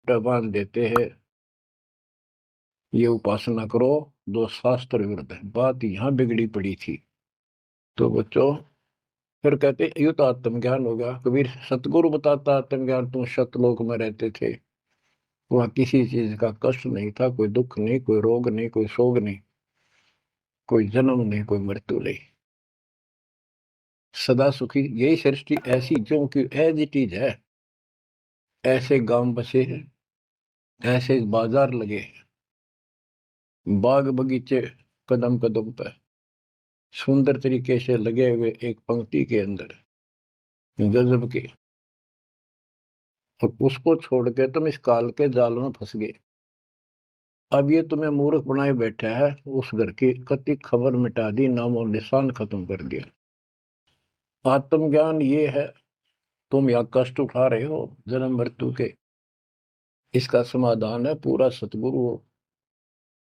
बांध देते हैं, ये उपासना करो, दो शास्त्र विरुद्ध है। बात यहाँ बिगड़ी पड़ी थी। तो बच्चों, फिर कहते ये तो आत्मज्ञान होगा। कबीर सतगुरु बताता आत्मज्ञान, तुम सतलोक में रहते थे, वहां किसी चीज का कष्ट नहीं था, कोई दुख नहीं, कोई रोग नहीं, कोई शोक नहीं, कोई जन्म नहीं, कोई मृत्यु नहीं, सदा सुखी। यही सृष्टि ऐसी जो कि एज इट इज है। ऐसे गांव बसे हैं, ऐसे बाजार लगे हैं, बाग बगीचे कदम कदम पे सुंदर तरीके से लगे हुए, एक पंक्ति के अंदर गजब के। और उसको छोड़ के तुम इस काल के जाल में फंस गए। अब ये तुम्हें मूर्ख बनाए बैठा है, उस घर की कति खबर मिटा दी, नाम और निशान खत्म कर दिया। आत्मज्ञान ये है, तुम या कष्ट उठा रहे हो जन्म मृत्यु के, इसका समाधान है पूरा सतगुरु हो,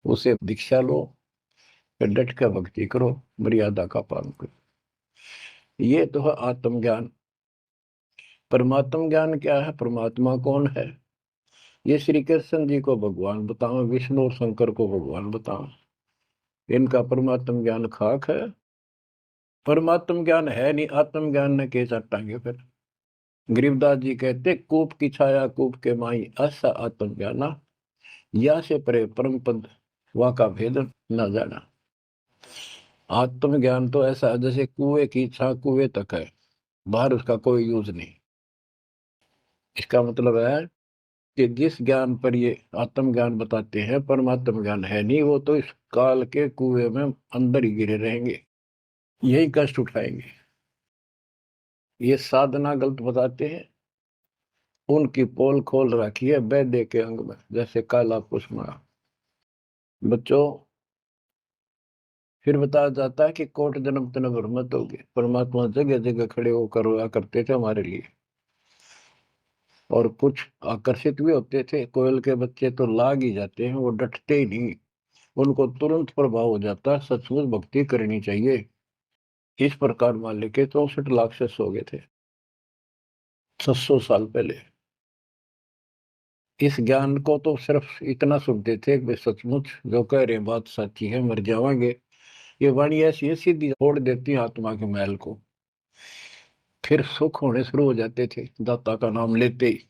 उसे दीक्षा लो, फिर डट कर भक्ति करो, मर्यादा का पालन करो। ये तो है आत्मज्ञान। परमात्म ज्ञान क्या है? परमात्मा कौन है? ये श्री कृष्ण जी को भगवान बताओ, विष्णु और शंकर को भगवान बताओ, इनका परमात्म ज्ञान खाक है। परमात्म ज्ञान है नहीं, आत्म ज्ञान ने के चाटांगे फिर। गरीबदास जी कहते, कूप की छाया कूप के माई, ऐसा आत्म ज्ञाना, या से परे परम पद वहां का भेद न जाना। आत्म ज्ञान तो ऐसा है जैसे कुएं की छा कुएं तक है, बाहर उसका कोई यूज नहीं। इसका मतलब है कि जिस ज्ञान पर ये आत्म ज्ञान बताते हैं, परमात्म ज्ञान है नहीं, वो तो इस काल के कुएं में अंदर ही गिरे रहेंगे, यही कष्ट उठाएंगे। ये साधना गलत बताते हैं, उनकी पोल खोल रखी है वैद्य के अंग में, जैसे काला पुष्मा। बच्चों, फिर बताया जाता है कि कोट जन्म तन भर मत होगे। परमात्मा जगह जगह खड़े होकर रोया करते थे हमारे लिए, और कुछ आकर्षित भी होते थे। कोयल के बच्चे तो लाग ही जाते हैं, वो डटते ही नहीं, उनको तुरंत प्रभाव हो जाता है, सचमुच भक्ति करनी चाहिए। इस प्रकार मान लेके 64 लाख से सो गए थे 700 साल पहले। इस ज्ञान को तो सिर्फ इतना सुनते थे कि सचमुच जो कह रहे हैं बात सच्ची है, मर जावांगे। ये वाणी ऐसी है, सीधी फोड़ देती है आत्मा के मैल को। फिर सुख होने शुरू हो जाते थे दाता का नाम लेते ही,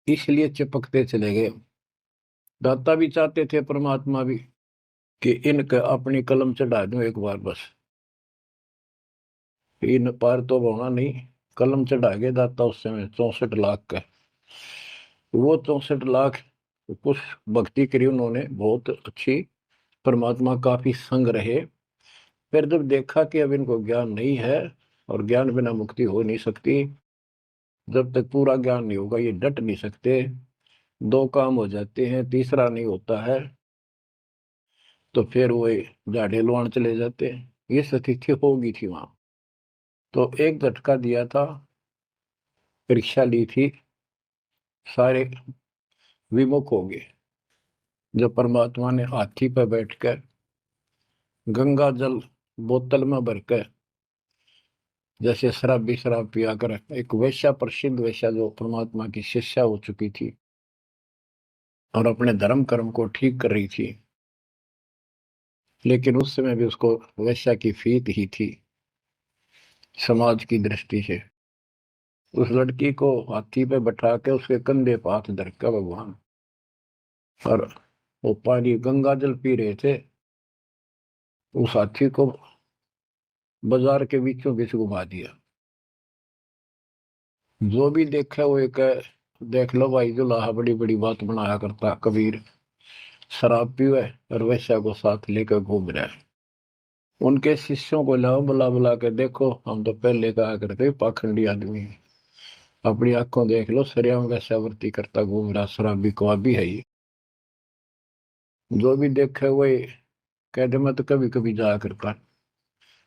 इसलिए चिपकते चले गए। दाता भी चाहते थे, परमात्मा भी, कि इनका अपनी कलम चढ़ा दूं एक बार बस, इन पार तो होना नहीं। कलम चढ़ा गए दाता उस समय 64 लाख का। वो 64 लाख कुछ भक्ति करी उन्होंने, बहुत अच्छी, परमात्मा काफी संग रहे। फिर जब देखा कि अब इनको ज्ञान नहीं है, और ज्ञान बिना मुक्ति हो नहीं सकती, जब तक पूरा ज्ञान नहीं होगा ये डट नहीं सकते, दो काम हो जाते हैं, तीसरा नहीं होता है, तो फिर वो झाड़े लुआन चले जाते हैं। ये स्थिति होगी थी वहां। तो एक झटका दिया था, परीक्षा ली थी, सारे विमुख हो गए। जब परमात्मा ने हाथी पर बैठकर गंगा जल बोतल में भरकर, जैसे शराबी शराब पिया कर, एक वैश्या, प्रसिद्ध वैश्या जो परमात्मा की शिष्या हो चुकी थी और अपने धर्म कर्म को ठीक कर रही थी, लेकिन उस समय भी उसको वैश्या की फीक ही थी समाज की दृष्टि से। उस लड़की को हाथी पे बैठा के उसके कंधे पर हाथ धर के भगवान, और वो पानी गंगा जल पी रहे थे, उस हाथी को बाजार के बीचों बीच घुमा दिया। जो भी देखा वो एक, देख लो भाई दुल्हा बड़ी बड़ी बात बनाया करता कबीर, शराब पीवे और वैश्या को साथ लेकर घूम रहा है। उनके शिष्यों को लाओ, बुला बुला के देखो, हम तो पहले कहा करते पाखंडी आदमी हैं, अपनी आंखों देख लो, सरिया में वैश्यावृत्ति करता घूम रहा, शराबी कबाबी है ये। जो भी देखे वही कहते, मैं तो कभी कभी जाया करता,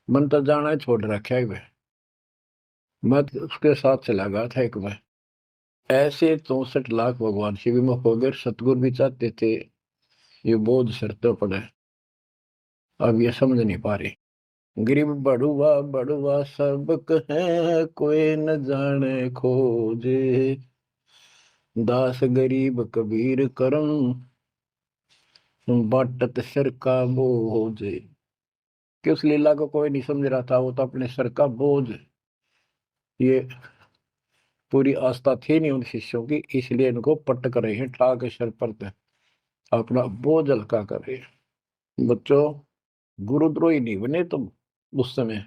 मन तो जाना ही छोड़ रखा है वह। मैं तो उसके साथ चला गया था एक बार। ऐसे 64 लाख भगवान से विमुख हो गए। सतगुरु भी चाहते थे ये बोझ सिर तो पड़े, अब ये समझ नहीं पा रहे। गरीब बड़ुआ बड़ुआ सब कहे, कोई न जाने खोजे, दास गरीब कबीर करम, बाटत सर का बोझ। कि उस लीला को कोई नहीं समझ रहा था, वो तो अपने सर का बोझ, ये पूरी आस्था थी नहीं उन शिष्यों की, इसलिए इनको पट कर रहे हैं, ठा के सर पर अपना बोझ हल्का कर रहे हैं। बच्चों, गुरुद्रोही नहीं बने तुम उस समय,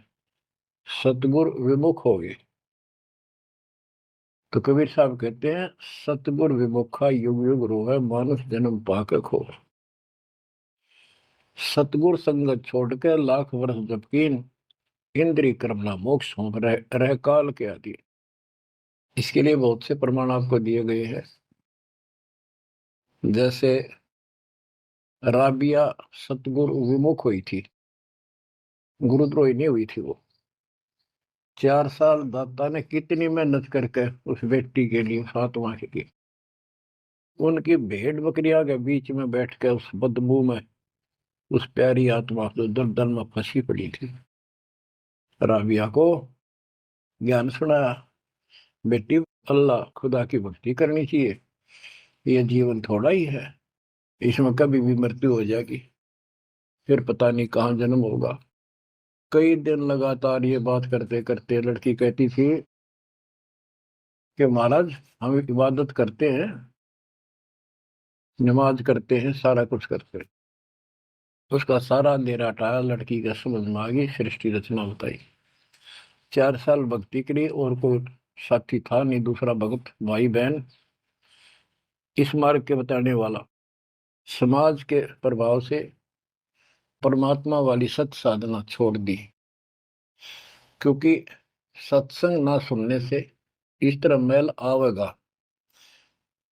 सतगुरु विमुख हो गए। तो कबीर साहब कहते हैं, सतगुर विमुखा युग युग रोवे, मानुष जन्म पाके खो। सतगुर संगत छोड़ के लाख वर्ष जपकीन, इंद्रिय कर्मला मोक्ष हो रह काल के आदि। इसके लिए बहुत से प्रमाण आपको दिए गए हैं। जैसे राबिया सतगुरु विमुख हुई थी, गुरुद्रोही नहीं हुई थी वो। 4 साल दाता ने कितनी मेहनत करके उस बेटी के लिए, फातिमा के लिए, उनकी भेड़ बकरियां के बीच में बैठ के उस बदबू में उस प्यारी आत्मा जो दलदल में फंसी पड़ी थी, राबिया को ज्ञान सुनाया, बेटी अल्लाह खुदा की भक्ति करनी चाहिए, ये जीवन थोड़ा ही है, इसमें कभी भी मृत्यु हो जाएगी, फिर पता नहीं कहाँ जन्म होगा। कई दिन लगातार ये बात करते करते लड़की कहती थी कि महाराज, हम इबादत करते हैं, नमाज करते हैं, सारा कुछ करते हैं। उसका सारा अंधेरा हटाया, लड़की का समझ में आ गई, सृष्टि रचना बताई। 4 साल भक्ति करी और कोई साथी था नहीं, दूसरा भक्त भाई बहन इस मार्ग के बताने वाला। समाज के प्रभाव से परमात्मा वाली सत साधना छोड़ दी, क्योंकि सत्संग ना सुनने से इस तरह मैल आवेगा,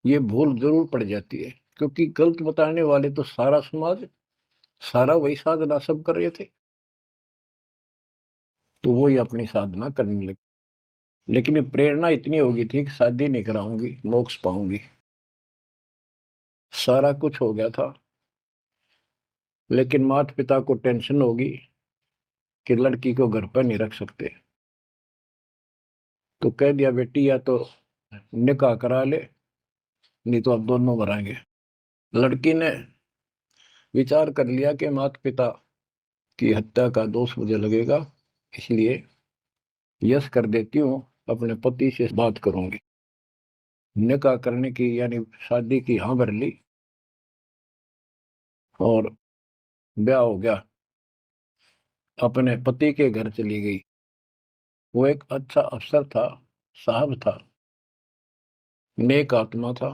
ये भूल जरूर पड़ जाती है। क्योंकि गलत बताने वाले तो सारा समाज, सारा वही साधना सब कर रहे थे, तो वही अपनी साधना करने लगे। लेकिन ये प्रेरणा इतनी होगी थी कि शादी नहीं कराऊंगी, मोक्ष पाऊंगी, सारा कुछ हो गया था। लेकिन माता पिता को टेंशन होगी कि लड़की को घर पर नहीं रख सकते, तो कह दिया बेटी या तो निकाह करा ले, नहीं तो अब दोनों मराएंगे। लड़की ने विचार कर लिया कि माता पिता की हत्या का दोष मुझे लगेगा, इसलिए यस कर देती हूँ, अपने पति से बात करूंगी। निकाह करने की यानी शादी की हाँ भर ली और ब्याह हो गया, अपने पति के घर चली गई। वो एक अच्छा अफसर था, साहब था, नेक आत्मा था।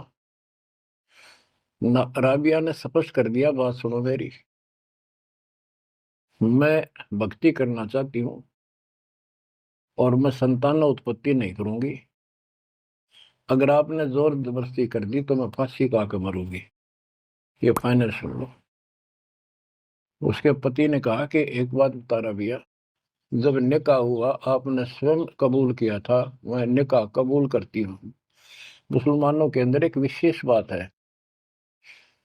राबिया ने स्पष्ट कर दिया, बात सुनो मेरी, मैं भक्ति करना चाहती हूँ और मैं संतान उत्पत्ति नहीं करूंगी। अगर आपने जोर जबरदस्ती कर दी तो मैं फांसी खा के मरूंगी, ये फाइनल सुन लो। उसके पति ने कहा कि एक बात बता राबिया, जब निकाह हुआ आपने स्वयं कबूल किया था, मैं निकाह कबूल करती हूँ। मुसलमानों के अंदर एक विशेष बात है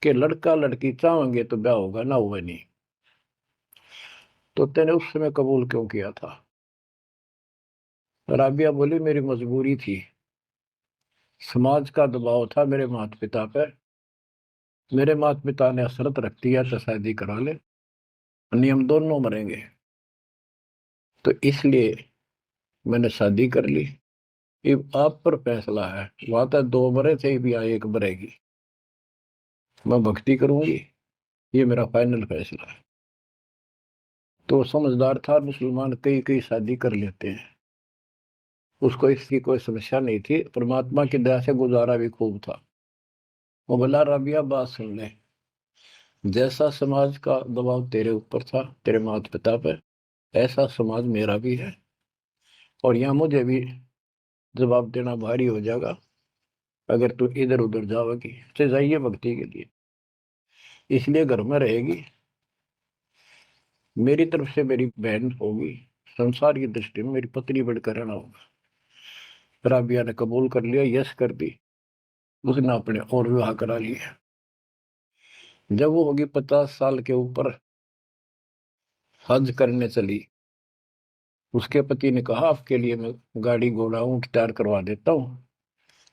कि लड़का लड़की चाहेंगे तो ब्याह होगा, ना हुआ नहीं। तो तेने उस समय कबूल क्यों किया था? राबिया बोली, मेरी मजबूरी थी, समाज का दबाव था मेरे माता पिता पर। मेरे माता पिता ने शर्त रख दिया तो शादी करा ले, नियम दोनों मरेंगे, तो इसलिए मैंने शादी कर ली। ये आप पर फैसला है, वहां तक 2 मरे थे, भी आ 1 मरेगी, मैं भक्ति करूंगी, ये मेरा फाइनल फैसला है। तो समझदार था मुसलमान, कई कई शादी कर लेते हैं, उसको इसकी कोई समस्या नहीं थी, परमात्मा की दया से गुजारा भी खूब था। वो बोला, राबिया बात सुन ले, जैसा समाज का दबाव तेरे ऊपर था, तेरे माता पिता पर, ऐसा समाज मेरा भी है, और यहाँ मुझे भी जवाब देना भारी हो जाएगा अगर तू इधर उधर जाओगी। तो जाइए भक्ति के लिए, इसलिए घर में रहेगी, मेरी तरफ से मेरी बहन होगी, संसार की दृष्टि में मेरी पत्नी बढ़कर रहना होगा। राबिया ने कबूल कर लिया, यस कर दी। उसने अपने और विवाह करा लिया। जब वो होगी 50 साल के ऊपर, हज करने चली, उसके पति ने कहा, आपके लिए मैं गाड़ी घोड़ा ऊंट तैयार करवा देता हूँ,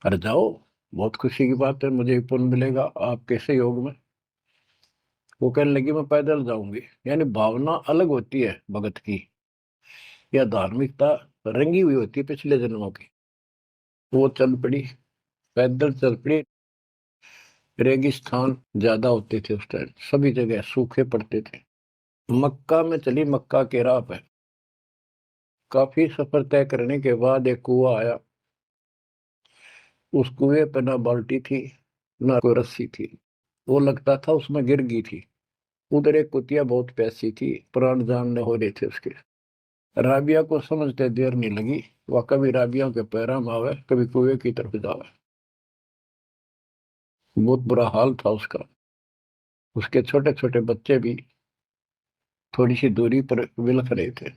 अरे जाओ। बहुत खुशी की बात है, मुझे पुण्य मिलेगा आपके सहयोग में। वो कहने लगी मैं पैदल जाऊंगी। यानी भावना अलग होती है भगत की, या धार्मिकता रंगी हुई होती है पिछले जन्मों की। वो चल पड़ी, पैदल चल पड़ी। रेगिस्तान ज्यादा होते थे उस टाइम, सभी जगह सूखे पड़ते थे। मक्का में चली, मक्का के राह पे काफी सफर तय करने के बाद एक कुआं आया। उस कुएं पे ना बाल्टी थी, ना कोई रस्सी थी। वो लगता था उसमें गिर गई थी। उधर एक कुतिया बहुत प्यासी थी, प्राण जानने हो रहे थे उसके। राबिया को समझते देर नहीं लगी। वह कभी राबिया के पैरों में आवे, कभी कुएं की तरफ जावे। बहुत बुरा हाल था उसका। उसके छोटे छोटे बच्चे भी थोड़ी सी दूरी पर विलख रहे थे।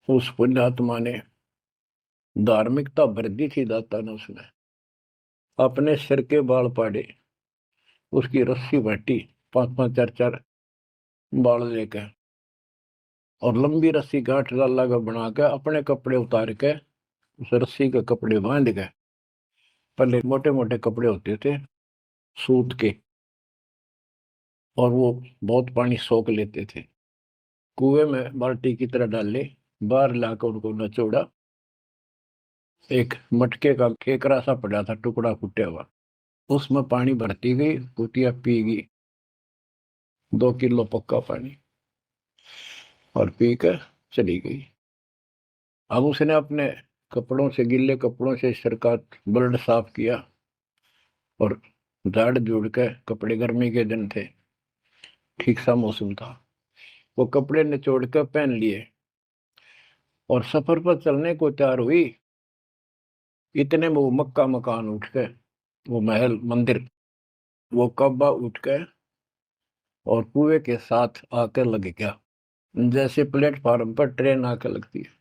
उस पुण्यात्मा ने धार्मिकता भर दी थी दाता ने उसमें। अपने सिर के बाल पाड़े, उसकी रस्सी बांटी, 5-5 4-4 बाल लेकर, और लंबी रस्सी गांठ डाला का बना के अपने कपड़े उतार के उस रस्सी के कपड़े बांध गए। पहले मोटे मोटे कपड़े होते थे सूत के, और वो बहुत पानी सोख लेते थे। कुएं में बाल्टी की तरह डाले, बाहर लाकर उनको नचोड़ा। एक मटके का केकरा सा पड़ा था, टुकड़ा फूटा हुआ, उसमें पानी भरती गई। कुतिया पी गई 2 किलो पक्का पानी, और पी कर चली गई। अब उसने अपने कपड़ों से, गिल्ले कपड़ों से सिर का ब्लड साफ किया, और झाड़ झूड़ के कपड़े, गर्मी के दिन थे, ठीक सा मौसम था, वो कपड़े निचोड़ कर पहन लिए और सफर पर चलने को तैयार हुई। इतने में वो मक्का मकान उठ गए, वो महल मंदिर, वो कब्बा उठ गए और कुएं के साथ आकर लग गया, जैसे प्लेटफार्म पर ट्रेन आकर लगती है।